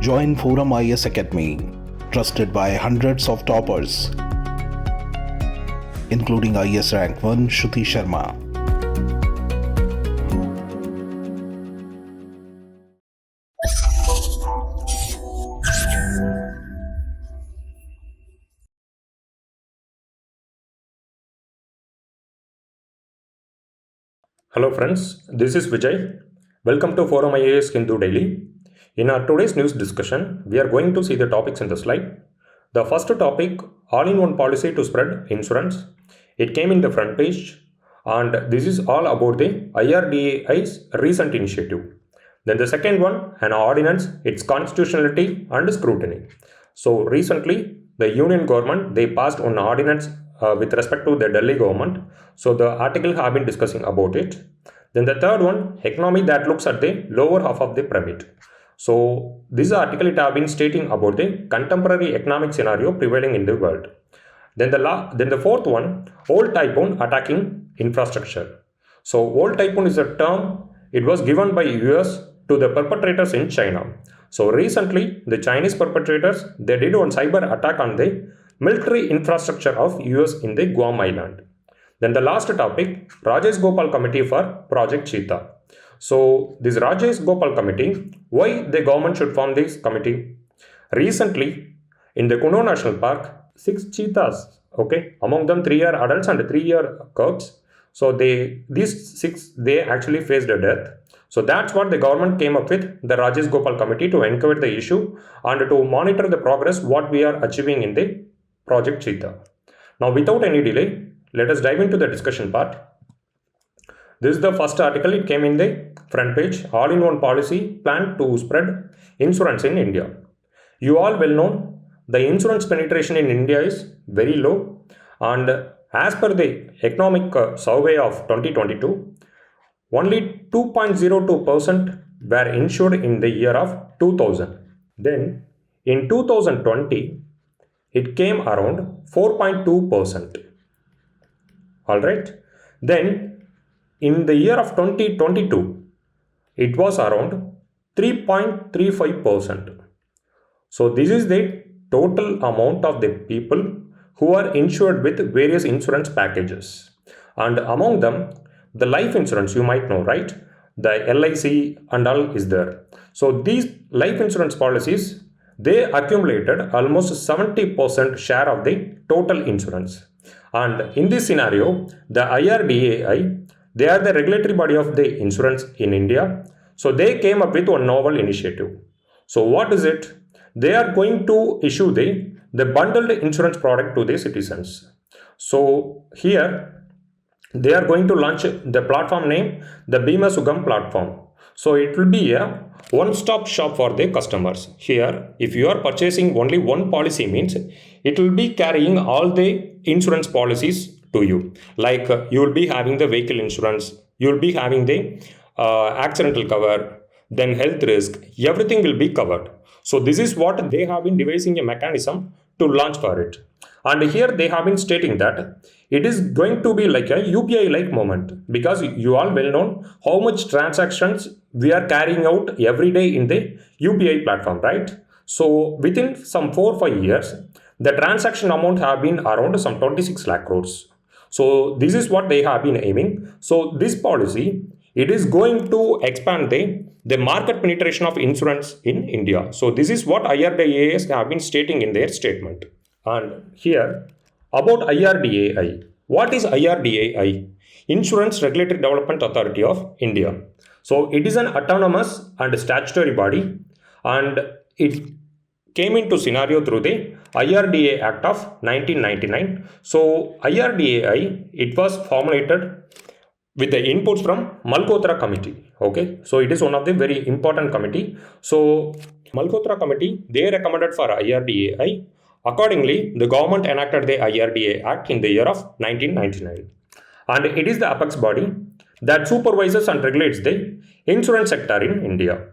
Join ForumIAS Academy, trusted by hundreds of toppers, including IAS Rank 1 Shruti Sharma. Hello friends, this is Vijay. Welcome to ForumIAS Hindu Daily. In our today's news discussion, we are going to see the topics in the slide. The first topic, all-in-one policy to spread insurance. It came in the front page, and this is all about the IRDAI's recent initiative. Then the second one, an ordinance, its constitutionality and scrutiny. So recently, the union government, they passed an ordinance with respect to the Delhi government. So the article have been discussing about it. Then the third one, economy that looks at the lower half of the pyramid. So this article it have been stating about the contemporary economic scenario prevailing in the world. Then the fourth one, old typhoon attacking infrastructure. So old typhoon is a term, it was given by US to the perpetrators in China. So recently the Chinese perpetrators, they did one cyber attack on the military infrastructure of US in the Guam Island. Then the last topic, Rajesh Gopal Committee for Project Cheetah. So this Rajesh Gopal Committee, why the government should form this committee? Recently, in the Kuno National Park, 6 cheetahs, among them 3 year adults and 3 year cubs. So these 6, they actually faced a death. So that's what the government came up with, the Rajesh Gopal Committee, to enquire the issue and to monitor the progress what we are achieving in the Project Cheetah. Now without any delay, let us dive into the discussion part. This is the first article, it came in the front page, all-in-one policy plan to spread insurance in India. You all well know, the insurance penetration in India is very low, and as per the economic survey of 2022, only 2.02% were insured in the year of 2000. Then in 2020, it came around 4.2%. Alright. Then in the year of 2022, it was around 3.35%. So this is the total amount of the people who are insured with various insurance packages. And among them, the life insurance, you might know, right? The LIC and all is there. So these life insurance policies, they accumulated almost 70% share of the total insurance. And in this scenario, the IRDAI, they are the regulatory body of the insurance in India. So they came up with one novel initiative. So what is it? They are going to issue the bundled insurance product to the citizens. So here, they are going to launch the platform name, the Bima Sugam platform. So it will be a one-stop shop for the customers. Here, if you are purchasing only one policy, means it will be carrying all the insurance policies to you. Like you will be having the vehicle insurance, you will be having the accidental cover, then health risk, everything will be covered. So this is what they have been devising a mechanism to launch for it. And here they have been stating that it is going to be like a UPI-like moment, because you all well know how much transactions we are carrying out every day in the UPI platform, right? So within some 4 or 5 years, the transaction amount have been around some 26 lakh crores. So this is what they have been aiming. So this policy, it is going to expand the market penetration of insurance in India. So this is what IRDAI have been stating in their statement. And here, about IRDAI. What is IRDAI? Insurance Regulatory Development Authority of India. So it is an autonomous and statutory body, and it came into scenario through the IRDA Act of 1999. So IRDAI, it was formulated with the inputs from Malhotra Committee. So it is one of the very important committee. So Malhotra Committee, they recommended for IRDAI. Accordingly, the government enacted the IRDA Act in the year of 1999. And it is the apex body that supervises and regulates the insurance sector in India.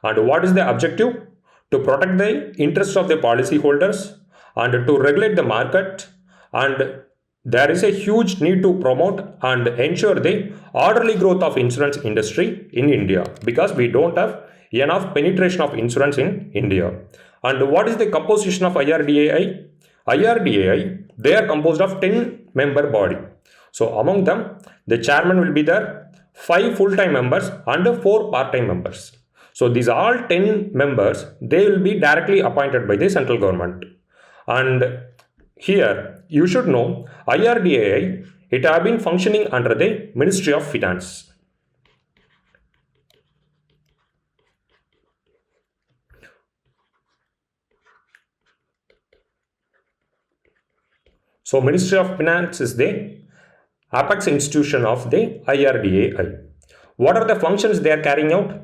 And what is the objective? To protect the interests of the policyholders and to regulate the market, and there is a huge need to promote and ensure the orderly growth of insurance industry in India, because we don't have enough penetration of insurance in India. And what is the composition of IRDAI? IRDAI, they are composed of 10 member body. So among them, the chairman will be there, 5 full-time members and 4 part-time members. So these all 10 members, they will be directly appointed by the central government. And here you should know IRDAI, it have been functioning under the Ministry of Finance. So Ministry of Finance is the apex institution of the IRDAI. What are the functions they are carrying out?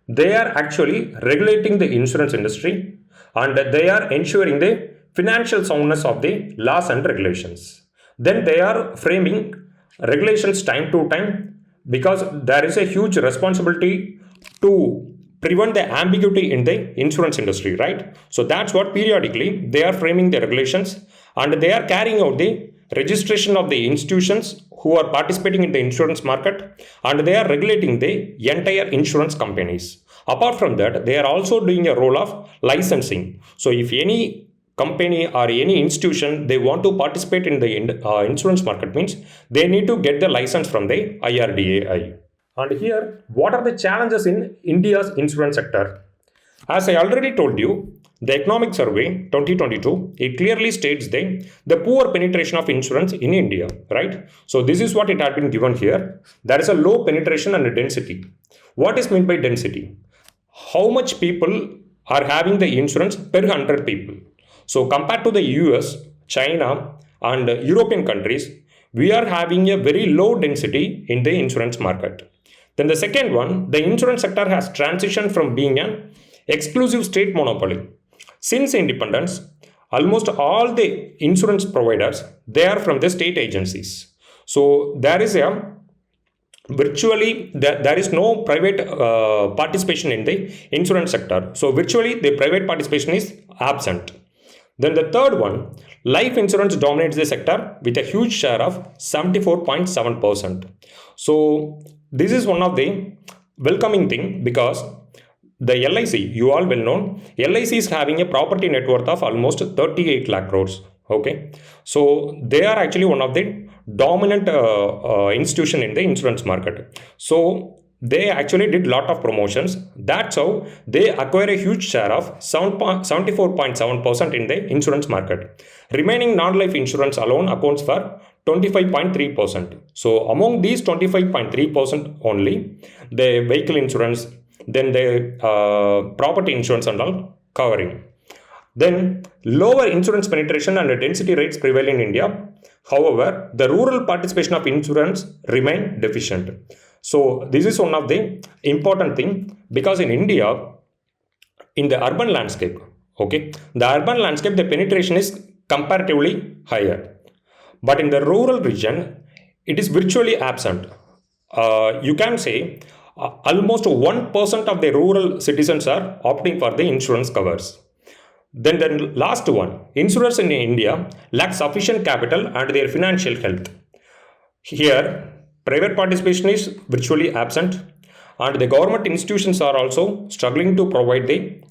They are actually regulating the insurance industry and they are ensuring the financial soundness of the laws and regulations. Then they are framing regulations time to time because there is a huge responsibility to prevent the ambiguity in the insurance industry, right? So that's what periodically they are framing the regulations and they are carrying out the registration of the institutions who are participating in the insurance market and they are regulating the entire insurance companies. Apart from that, they are also doing a role of licensing. So if any company or any institution they want to participate in the insurance market, means they need to get the license from the IRDAI. And here, what are the challenges in India's insurance sector? As I already told you, the Economic Survey 2022, it clearly states the poor penetration of insurance in India, right? So this is what it had been given here. There is a low penetration and density. What is meant by density? How much people are having the insurance per 100 people? So compared to the US, China and European countries, we are having a very low density in the insurance market. Then the second one, the insurance sector has transitioned from being an exclusive state monopoly. Since independence, almost all the insurance providers, they are from the state agencies. So there is a virtually there is no private participation in the insurance sector. So virtually the private participation is absent. Then the third one, life insurance dominates the sector with a huge share of 74.7%. So this is one of the welcoming thing because the LIC, you all well known, LIC is having a property net worth of almost 38 lakh crores. Okay, so they are actually one of the dominant institution in the insurance market. So they actually did lot of promotions. That's how they acquire a huge share of 74.7% in the insurance market. Remaining non-life insurance alone accounts for 25.3%. So among these 25.3% only, the vehicle insurance, then the property insurance and all covering. Then lower insurance penetration and density rates prevail in India. However, the rural participation of insurance remain deficient. So this is one of the important thing because in India, in the urban landscape, okay, the urban landscape, the penetration is comparatively higher. But in the rural region, it is virtually absent. You can say almost 1% of the rural citizens are opting for the insurance covers. Then the last one, insurers in India lack sufficient capital and their financial health. Here, private participation is virtually absent and the government institutions are also struggling to provide the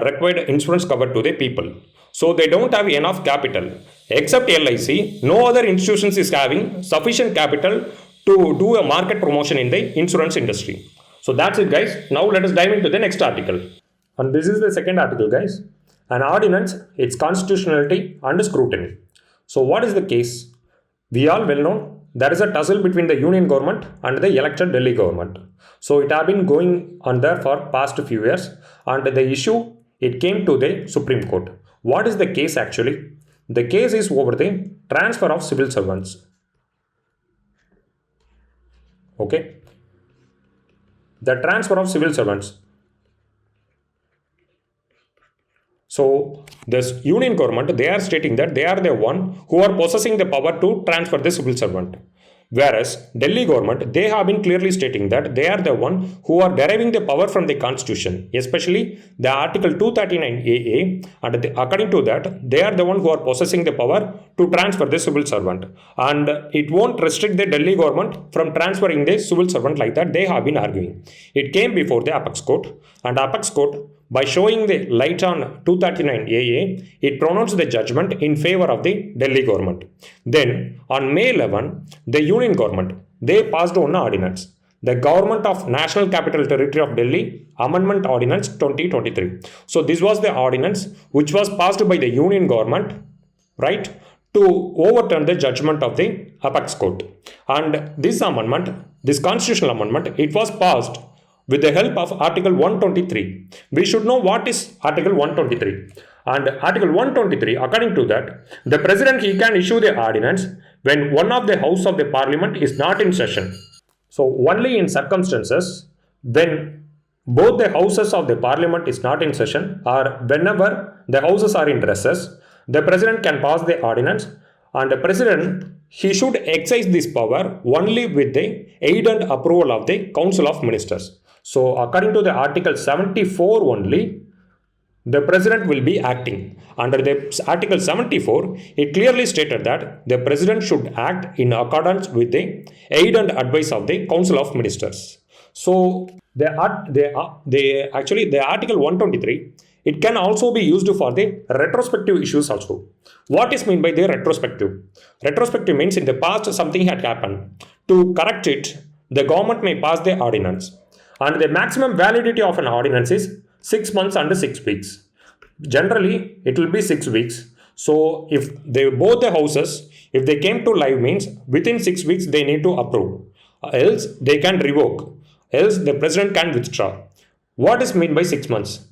required insurance cover to the people. So they don't have enough capital. Except LIC, no other institutions is having sufficient capital to do a market promotion in the insurance industry. So that's it, guys. Now let us dive into the next article. And this is the second article, guys. An ordinance, its constitutionality and scrutiny. So what is the case? We all well know there is a tussle between the union government and the elected Delhi government. So it have been going on there for past few years and the issue, it came to the Supreme Court. What is the case actually? The case is over the transfer of civil servants. Okay. The transfer of civil servants. So this union government, they are stating that they are the one who are possessing the power to transfer the civil servant. Whereas Delhi government, they have been clearly stating that they are the one who are deriving the power from the constitution, especially the Article 239 AA, and according to that, they are the one who are possessing the power to transfer the civil servant. And it won't restrict the Delhi government from transferring the civil servant like that, they have been arguing. It came before the Apex Court, and Apex Court, by showing the light on 239 AA, it pronounced the judgment in favor of the Delhi government. Then, on May 11, the Union government, they passed one ordinance, the Government of National Capital Territory of Delhi Amendment Ordinance 2023. So, this was the ordinance which was passed by the Union government, right, to overturn the judgment of the Apex Court. And this amendment, this constitutional amendment, it was passed with the help of Article 123. We should know what is Article 123. And Article 123, according to that, the President, he can issue the ordinance when one of the House of the Parliament is not in session. So only in circumstances when both the Houses of the Parliament is not in session, or whenever the Houses are in recess, the President can pass the ordinance, and the President, he should exercise this power only with the aid and approval of the Council of Ministers. So, according to the Article 74 only, the President will be acting. Under the Article 74, it clearly stated that the President should act in accordance with the aid and advice of the Council of Ministers. So, the Article 123, it can also be used for the retrospective issues also. What is meant by the retrospective? Retrospective means in the past something had happened. To correct it, the government may pass the ordinance. And the maximum validity of an ordinance is 6 months and 6 weeks. Generally, it will be 6 weeks. So, if both the houses, if they came to live means within 6 weeks they need to approve. Else they can revoke. Else the President can withdraw. What is meant by 6 months?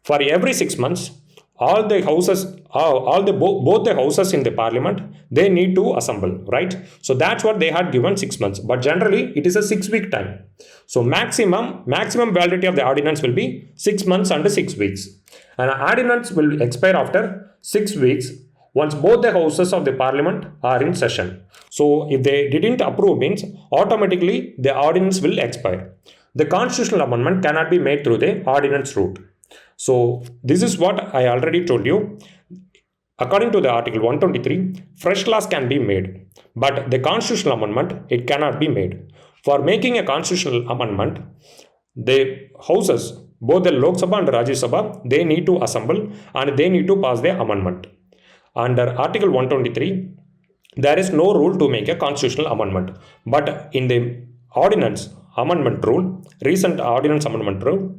For every 6 months, all the houses, both the houses in the Parliament, they need to assemble, right? So that's what they had given 6 months. But generally, it is a 6-week time. So maximum validity of the ordinance will be 6 months and 6 weeks. And an ordinance will expire after 6 weeks once both the houses of the Parliament are in session. So if they didn't approve means automatically the ordinance will expire. The constitutional amendment cannot be made through the ordinance route. So this is what I already told you. According to the Article 123, fresh laws can be made, but the constitutional amendment, it cannot be made. For making a constitutional amendment, the houses, both the Lok Sabha and Rajya Sabha, they need to assemble and they need to pass the amendment. Under Article 123, there is no rule to make a constitutional amendment. But in the ordinance amendment rule, recent ordinance amendment rule,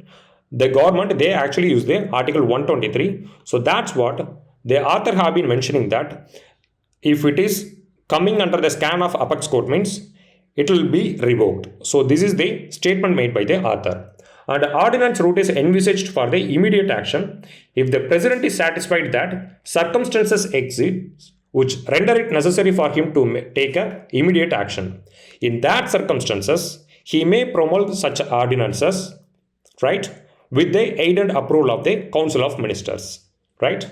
the government, they actually use the Article 123. So that's what the author have been mentioning, that if it is coming under the scan of Apex Court means it will be revoked. So this is the statement made by the author. And ordinance route is envisaged for the immediate action if the President is satisfied that circumstances exist which render it necessary for him to take a immediate action. In that circumstances, he may promulgate such ordinances, right, with the aid and approval of the Council of Ministers, right?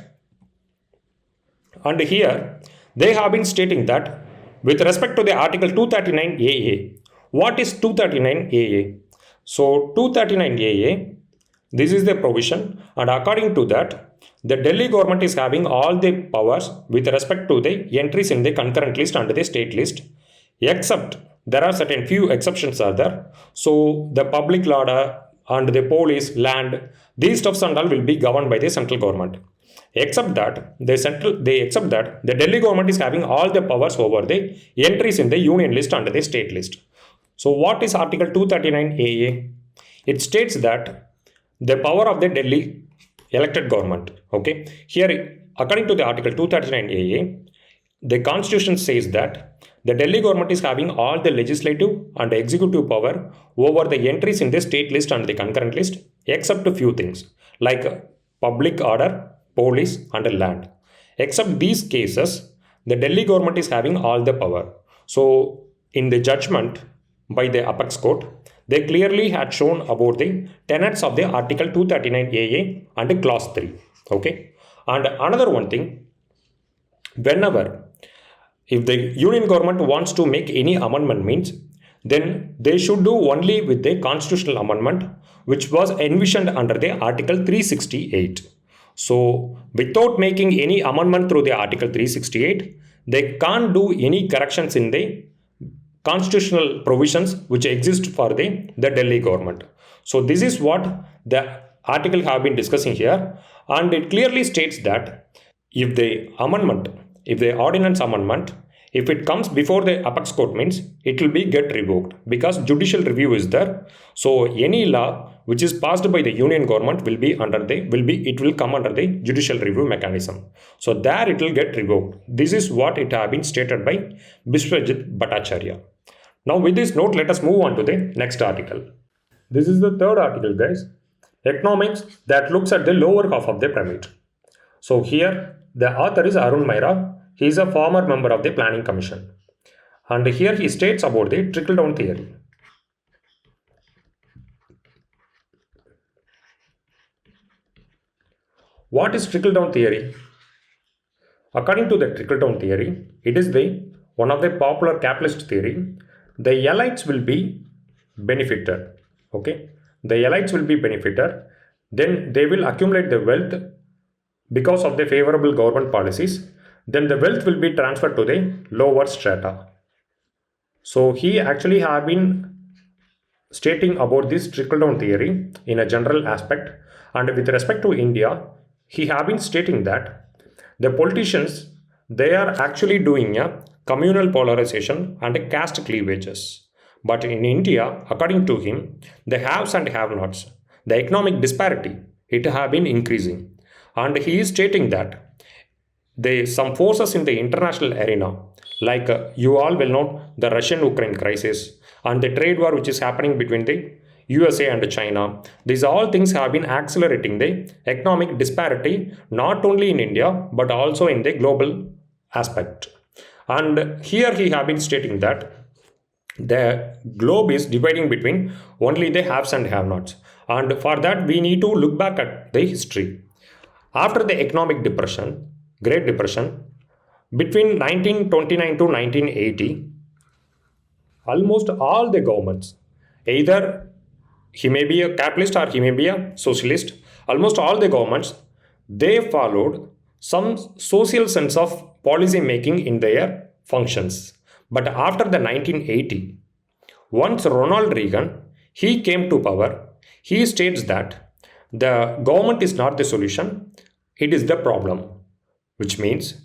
And here, they have been stating that with respect to the Article 239 AA, what is 239 AA? So, 239 AA, this is the provision, and according to that, the Delhi government is having all the powers with respect to the entries in the concurrent list and the state list, except there are certain few exceptions are there. So, the public order and the police, land, these stuffs and all will be governed by the central government. Except that the Delhi government is having all the powers over the entries in the union list and the state list. So what is Article 239 AA? It states that the power of the Delhi elected government. Okay. Here, according to the Article 239 AA, the Constitution says that the Delhi government is having all the legislative and executive power over the entries in the state list and the concurrent list, except a few things like public order, police, and land. Except these cases, the Delhi government is having all the power. So, in the judgment by the Apex Court, they clearly had shown about the tenets of the Article 239 AA and Clause 3. Okay. And another one thing, whenever if the union government wants to make any amendment means, then they should do only with the constitutional amendment which was envisioned under the Article 368. So without making any amendment through the Article 368, they can't do any corrections in the constitutional provisions which exist for the Delhi government. So this is what the article have been discussing here, and it clearly states that if the ordinance amendment, if it comes before the apex court means, it will be get revoked because judicial review is there. So any law which is passed by the union government it will come under the judicial review mechanism. So there it will get revoked. This is what it have been stated by Biswajit Bhattacharya. Now with this note, let us move on to the next article. This is the third article, guys. Economics that looks at the lower half of the pyramid. So here the author is Arun Maira. He is a former member of the Planning Commission. And here he states about the trickle-down theory. What is trickle-down theory? According to the trickle-down theory, it is one of the popular capitalist theory. The elites will be benefited. Okay, the elites will be benefited. Then they will accumulate the wealth because of the favorable government policies. Then the wealth will be transferred to the lower strata. So he actually have been stating about this trickle-down theory in a general aspect, and with respect to India, he have been stating that the politicians, they are actually doing a communal polarization and a caste cleavages. But in India, according to him, the haves and have-nots, the economic disparity, it have been increasing. And he is stating that some forces in the international arena, like you all will know the Russian-Ukraine crisis and the trade war which is happening between the USA and China, these all things have been accelerating the economic disparity not only in India but also in the global aspect. And here he have been stating that the globe is dividing between only the haves and have-nots, and for that we need to look back at the history. After the economic depression, Great Depression, between 1929 to 1980, almost all the governments, either he may be a capitalist or he may be a socialist, almost all the governments, they followed some social sense of policy making in their functions. But after the 1980, once Ronald Reagan, he came to power, he states that the government is not the solution, it is the problem. Which means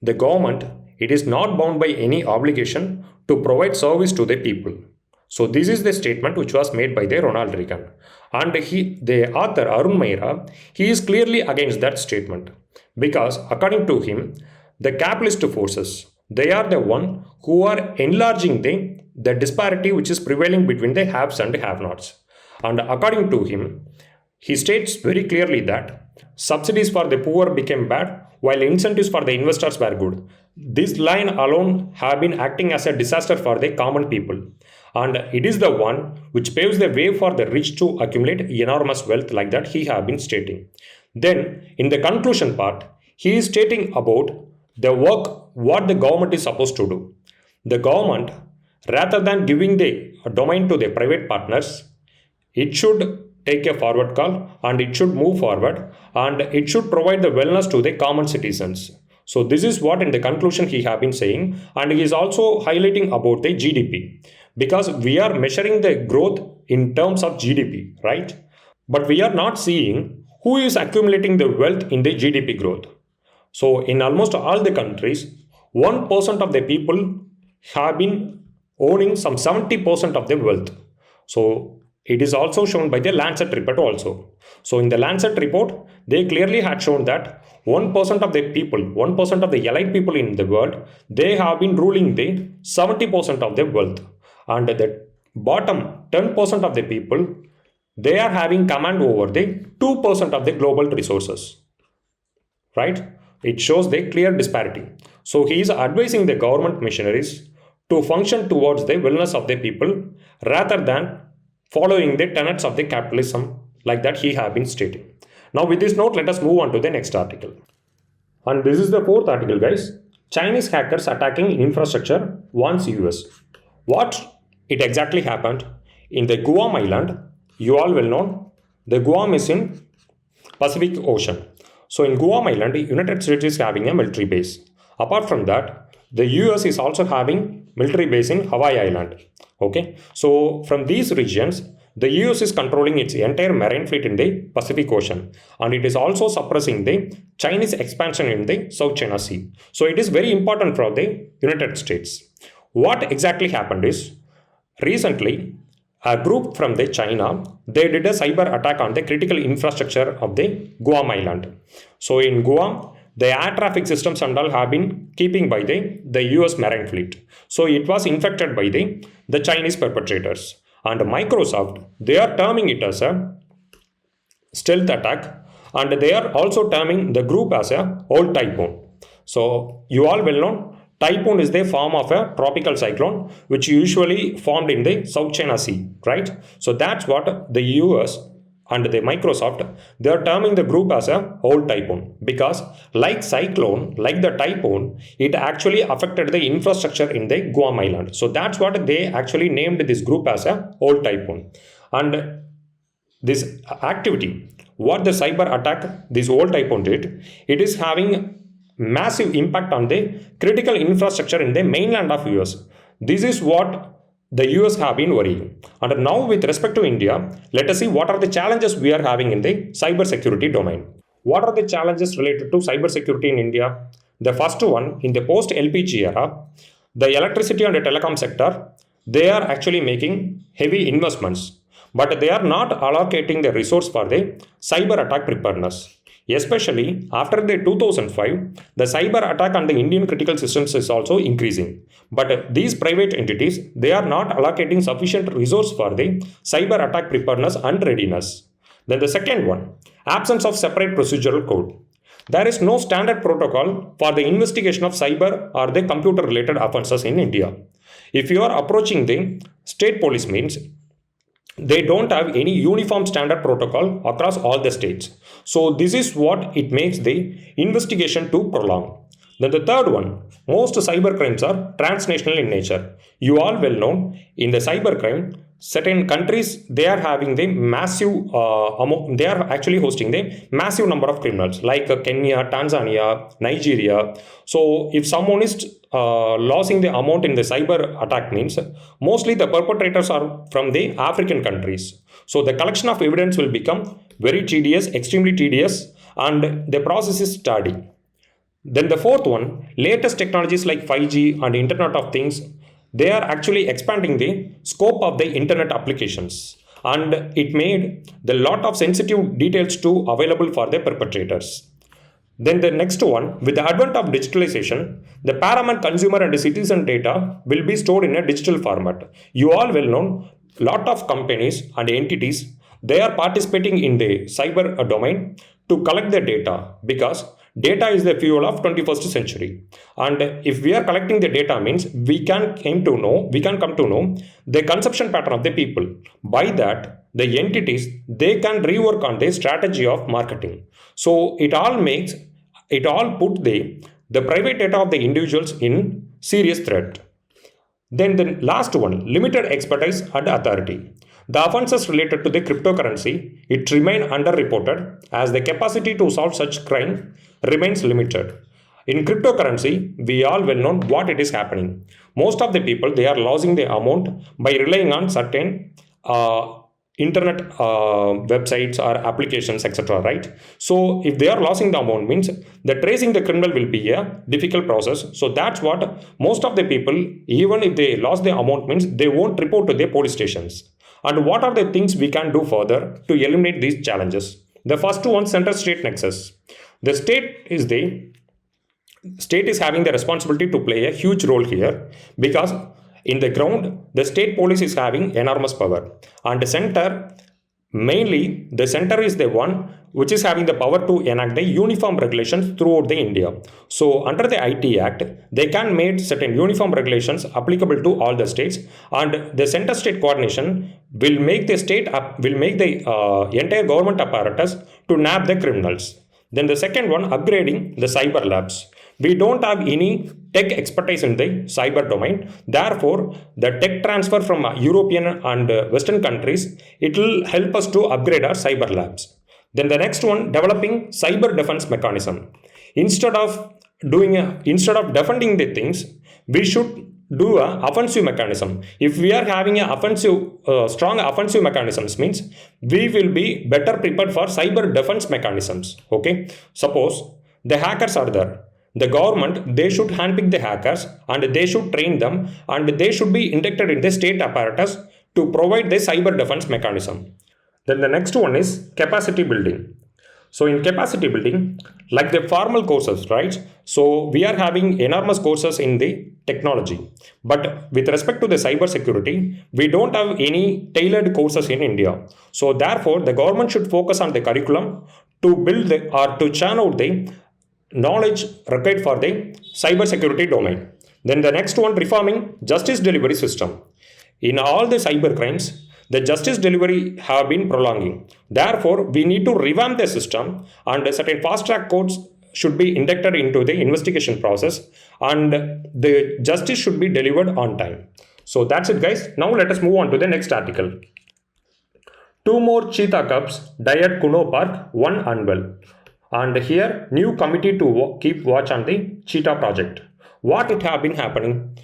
the government, it is not bound by any obligation to provide service to the people. So this is the statement which was made by the Ronald Reagan. And the author Arun Maira, he is clearly against that statement. Because according to him, the capitalist forces, they are the one who are enlarging the disparity which is prevailing between the haves and have-nots. And according to him, he states very clearly that subsidies for the poor became bad while incentives for the investors were good. This line alone have been acting as a disaster for the common people, and it is the one which paves the way for the rich to accumulate enormous wealth, like that he have been stating. Then in the conclusion part, he is stating about the work what the government is supposed to do. The government, rather than giving the domain to the private partners, it should take a forward call and it should move forward and it should provide the wellness to the common citizens. So this is what in the conclusion he have been saying, and he is also highlighting about the GDP, because we are measuring the growth in terms of GDP, right? But we are not seeing who is accumulating the wealth in the GDP growth. So in almost all the countries, 1% of the people have been owning some 70% of the wealth. So it is also shown by the Lancet report also. So in the Lancet report, they clearly had shown that 1% of the people, 1% of the elite people in the world, they have been ruling the 70% of the wealth. And the bottom 10% of the people, they are having command over the 2% of the global resources. Right? It shows the clear disparity. So he is advising the government missionaries to function towards the wellness of the people rather than following the tenets of the capitalism, like that he have been stating. Now with this note, let us move on to the next article. And this is the fourth article, guys. Chinese hackers attacking infrastructure wants US. What it exactly happened in the Guam Island, you all will know, the Guam is in Pacific Ocean. So in Guam Island, the United States is having a military base. Apart from that, the US is also having military base in Hawaii Island. Okay, so from these regions, the US is controlling its entire marine fleet in the Pacific Ocean, and it is also suppressing the Chinese expansion in the South China Sea. So it is very important for the United States. What exactly happened is, recently, a group from the China, they did a cyber attack on the critical infrastructure of the Guam Island. So in Guam, the air traffic systems and all have been keeping by the US Marine Fleet. So it was infected by the Chinese perpetrators. And Microsoft, they are terming it as a stealth attack, and they are also terming the group as a old typhoon. So you all will know, typhoon is the form of a tropical cyclone which usually formed in the South China Sea, right? So that's what the US and the Microsoft, they are terming the group as a old typhoon, because like cyclone, like the typhoon, it actually affected the infrastructure in the Guam Island. So that's what they actually named this group as a old typhoon. And this activity, what the cyber attack, this old typhoon did, it is having massive impact on the critical infrastructure in the mainland of US. This is what the US have been worrying. And now with respect to India, let us see what are the challenges we are having in the cyber security domain. What are the challenges related to cyber security in India? The first one, in the post LPG era, the electricity and the telecom sector, they are actually making heavy investments, but they are not allocating the resource for the cyber attack preparedness. Especially after the 2005, the cyber attack on the Indian critical systems is also increasing. But these private entities, they are not allocating sufficient resource for the cyber attack preparedness and readiness. Then the second one, absence of separate procedural code. There is no standard protocol for the investigation of cyber or the computer related offenses in India. If you are approaching the state police means, they don't have any uniform standard protocol across all the states. So this is what it makes the investigation to prolong. Then the third one, most cyber crimes are transnational in nature. You all well know, in the cyber crime, certain countries, they are having the massive they are actually hosting the massive number of criminals like Kenya, Tanzania, Nigeria. So if someone is losing the amount in the cyber attack means, mostly the perpetrators are from the African countries. So the collection of evidence will become very tedious, extremely tedious, and the process is tardy. Then the fourth one, latest technologies like 5G and Internet of Things, they are actually expanding the scope of the internet applications, and it made the lot of sensitive details to available for the perpetrators. Then the next one, with the advent of digitalization, the paramount consumer and citizen data will be stored in a digital format. You all well know, lot of companies and entities, they are participating in the cyber domain to collect the data, because data is the fuel of 21st century. And if we are collecting the data means, we can come to know the consumption pattern of the people. By that, the entities, they can rework on the strategy of marketing. So it all put the private data of the individuals in serious threat. Then the last one, limited expertise and authority. The offenses related to the cryptocurrency, it remain underreported as the capacity to solve such crime remains limited. In cryptocurrency, we all well know what it is happening. Most of the people, they are losing the amount by relying on certain internet websites or applications, etc. Right? So if they are losing the amount means, the tracing the criminal will be a difficult process. So that's what most of the people, even if they lost the amount means, they won't report to their police stations. And what are the things we can do further to eliminate these challenges? The first one, center-state nexus. The state is having the responsibility to play a huge role here, because in the ground, the state police is having enormous power. And the center, mainly the center is the one which is having the power to enact the uniform regulations throughout the India. So under the IT Act, they can make certain uniform regulations applicable to all the states, and the center state coordination will make the entire government apparatus to nab the criminals. Then the second one, upgrading the cyber labs. We don't have any tech expertise in the cyber domain. Therefore, the tech transfer from European and Western countries, it will help us to upgrade our cyber labs. Then the next one, developing cyber defense mechanism. Instead of defending the things, we should do a offensive mechanism. If we are having a strong offensive mechanisms, means we will be better prepared for cyber defense mechanisms. Okay, suppose the hackers are there, the government, they should handpick the hackers and they should train them and they should be inducted in the state apparatus to provide the cyber defense mechanism. Then the next one is capacity building. So in capacity building, like the formal courses, right? So we are having enormous courses in the technology. But with respect to the cyber security, we don't have any tailored courses in India. So therefore, the government should focus on the curriculum to build or to churn out the knowledge required for the cyber security domain. Then the next one, reforming justice delivery system. In all the cyber crimes, the justice delivery have been prolonging. Therefore, we need to revamp the system and certain fast track courts should be inducted into the investigation process and the justice should be delivered on time. So that's it, guys. Now let us move on to the next article. 2 more cheetah cubs die at Kuno Park, one unwell. And here, new committee to keep watch on the cheetah project. What it have been happening?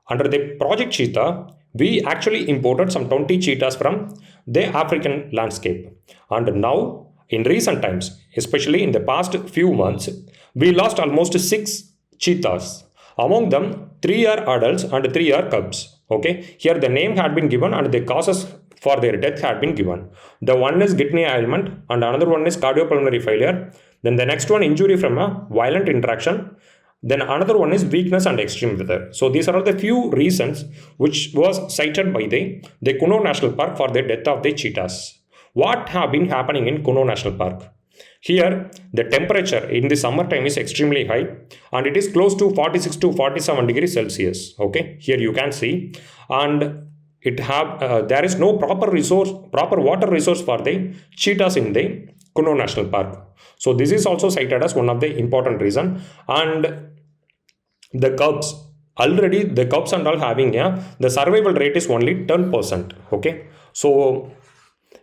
Under the project cheetah, we actually imported some 20 cheetahs from the African landscape. And now, in recent times, especially in the past few months, we lost almost 6 cheetahs. Among them, 3 are adults and 3 are cubs. Okay, here the name had been given and the causes for their death had been given. The one is kidney ailment and another one is cardiopulmonary failure. Then the next one, injury from a violent interaction. Then another one is weakness and extreme weather. So these are all the few reasons which was cited by the Kuno National Park for the death of the cheetahs. What have been happening in Kuno National Park? Here, the temperature in the summertime is extremely high and it is close to 46 to 47 degrees Celsius. Okay, here you can see. And there is no proper water resource for the cheetahs in the Kuno National Park. So this is also cited as one of the important reason. And the cubs and all having the survival rate is only 10%. Okay, so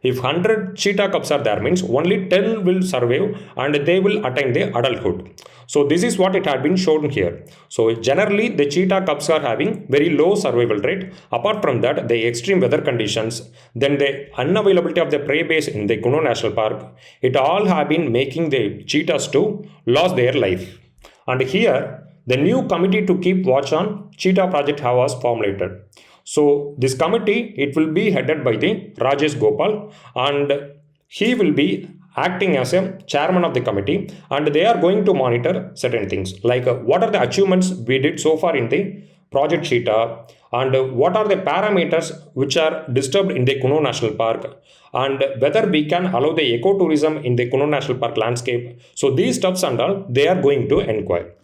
if 100 cheetah cubs are there, means only 10 will survive and they will attain the adulthood. So this is what it had been shown here. So generally the cheetah cubs are having very low survival rate. Apart from that, the extreme weather conditions, then the unavailability of the prey base in the Kuno National Park, it all have been making the cheetahs to lose their life. And here the new committee to keep watch on cheetah project was formulated. So this committee, it will be headed by the Rajesh Gopal and he will be acting as a chairman of the committee and they are going to monitor certain things like what are the achievements we did so far in the project cheetah and what are the parameters which are disturbed in the Kuno National Park and whether we can allow the ecotourism in the Kuno National Park landscape. So these stuffs and all, they are going to inquire.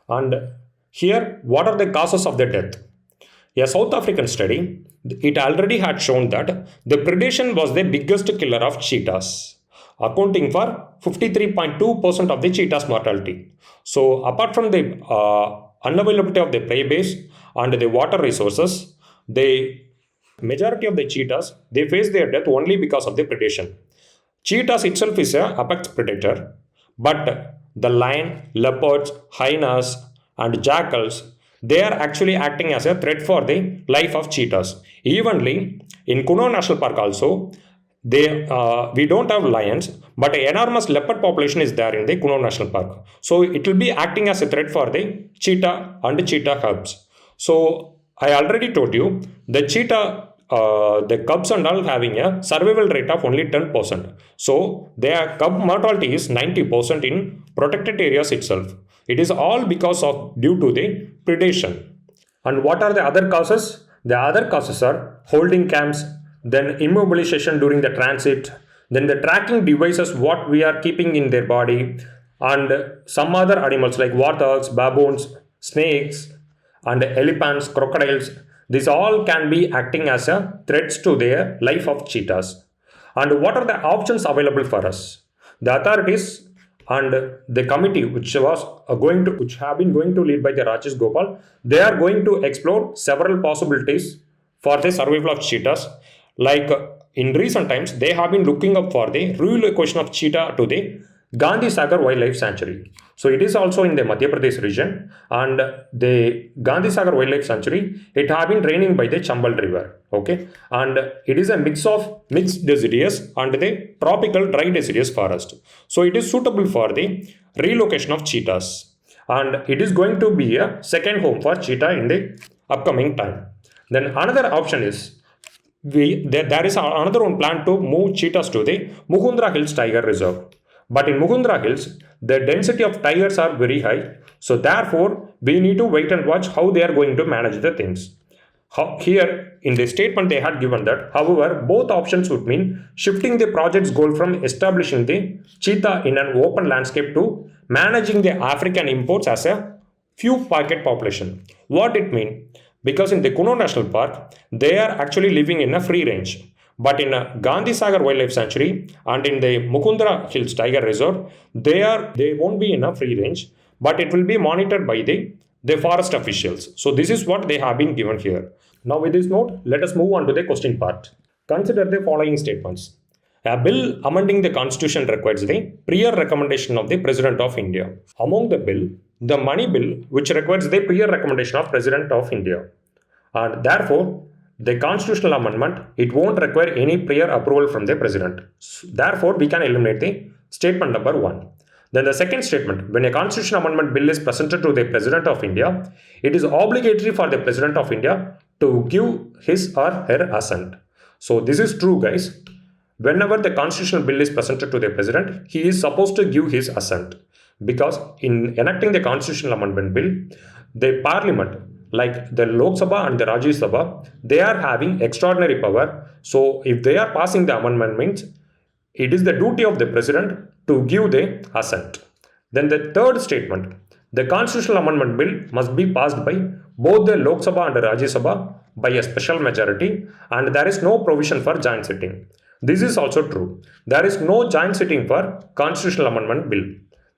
And here, what are the causes of the death? A South African study, it already had shown that the predation was the biggest killer of cheetahs, accounting for 53.2% of the cheetah's mortality. So apart from the unavailability of the prey base and the water resources, the majority of the cheetahs, they face their death only because of the predation. Cheetahs itself is an apex predator, but the lion, leopards, hyenas and jackals, they are actually acting as a threat for the life of cheetahs. Evenly, in Kuno National Park also, we don't have lions, but an enormous leopard population is there in the Kuno National Park. So it will be acting as a threat for the cheetah and cheetah cubs. So I already told you, the cheetah, the cubs and all having a survival rate of only 10%. So their cub mortality is 90% in protected areas itself. It is all because of due to the predation. And what are the other causes? The other causes are holding camps, then immobilization during the transit, then the tracking devices what we are keeping in their body, and some other animals like warthogs, baboons, snakes, and elephants, crocodiles. These all can be acting as a threats to their life of cheetahs. And what are the options available for us? The authorities and the committee which have been going to lead by the Rajesh Gopal, they are going to explore several possibilities for the survival of cheetahs. Like in recent times, they have been looking up for the relocation of cheetah to the Gandhi Sagar Wildlife Sanctuary. So it is also in the Madhya Pradesh region, and the Gandhi Sagar Wildlife Sanctuary, it have been draining by the Chambal River. Okay, and it is a mix of mixed deciduous and the tropical dry deciduous forest. So it is suitable for the relocation of cheetahs, and it is going to be a second home for cheetah in the upcoming time. Then another option is there is another one plan to move cheetahs to the Mukundra Hills Tiger Reserve. But in Mukundra Hills, the density of tigers are very high. So therefore, we need to wait and watch how they are going to manage the things. Here, in the statement they had given that, however, both options would mean shifting the project's goal from establishing the cheetah in an open landscape to managing the African imports as a few pocket population. What it mean? Because in the Kuno National Park, they are actually living in a free range. But in a Gandhi Sagar Wildlife Sanctuary and in the Mukundra Hills Tiger Reserve, they won't be in a free range, but it will be monitored by the forest officials. So this is what they have been given here. Now with this note, let us move on to the question part. Consider the following statements. A bill amending the constitution requires the prior recommendation of the President of India. Among the bill, the money bill, which requires the prior recommendation of President of India. And therefore, the constitutional amendment, it won't require any prior approval from the President. Therefore, we can eliminate the statement number 1. Then the second statement, when a constitutional amendment bill is presented to the President of India, it is obligatory for the President of India to give his or her assent. So this is true, guys. Whenever the constitutional bill is presented to the President, he is supposed to give his assent. Because in enacting the constitutional amendment bill, the Parliament, like the Lok Sabha and the Rajya Sabha, they are having extraordinary power. So if they are passing the amendment, means it is the duty of the President to give the assent. Then the third statement, the constitutional amendment bill must be passed by both the Lok Sabha and the Rajya Sabha by a special majority, and there is no provision for joint sitting. This is also true. There is no joint sitting for constitutional amendment bill.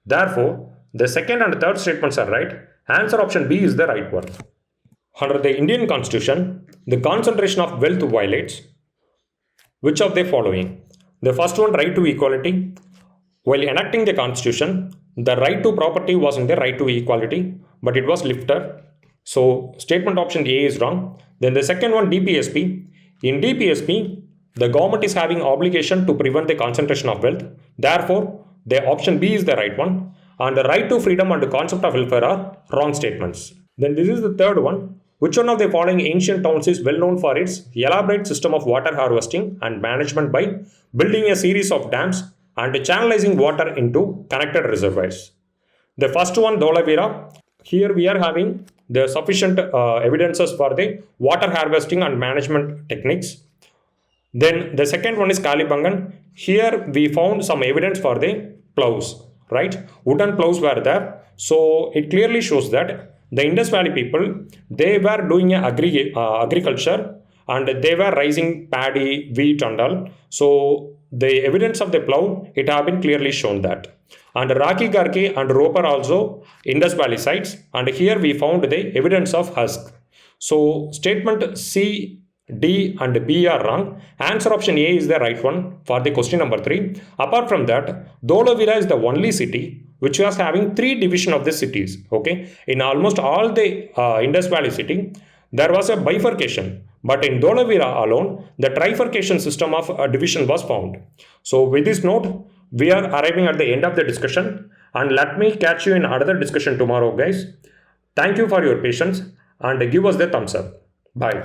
Therefore, the second and third statements are right. Answer option B is the right one. Under the Indian Constitution, the concentration of wealth violates which of the following? The first one, right to equality. While enacting the Constitution, the right to property was in the right to equality, but it was lifted. So, statement option A is wrong. Then the second one, DPSP. In DPSP, the government is having obligation to prevent the concentration of wealth. Therefore, the option B is the right one. And the right to freedom and the concept of welfare are wrong statements. Then this is the third one. Which one of the following ancient towns is well known for its elaborate system of water harvesting and management by building a series of dams and channelizing water into connected reservoirs? The first one, Dholavira. Here we are having the sufficient evidences for the water harvesting and management techniques. Then the second one is Kalibangan. Here we found some evidence for the plows, right? Wooden plows were there. So it clearly shows that the Indus Valley people, they were doing agriculture and they were raising paddy, wheat and all. So the evidence of the plow, it have been clearly shown that. And Raki Garki and Roper also Indus Valley sites, and here we found the evidence of husk. So statement C, D and B are wrong. Answer option A is the right one for the question number 3. Apart from that, Dholavira is the only city which was having 3 divisions of the cities. Okay, in almost all the Indus Valley city, there was a bifurcation. But in Dholavira alone, the trifurcation system of division was found. So with this note, we are arriving at the end of the discussion, and let me catch you in another discussion tomorrow, guys. Thank you for your patience and give us the thumbs up. Bye.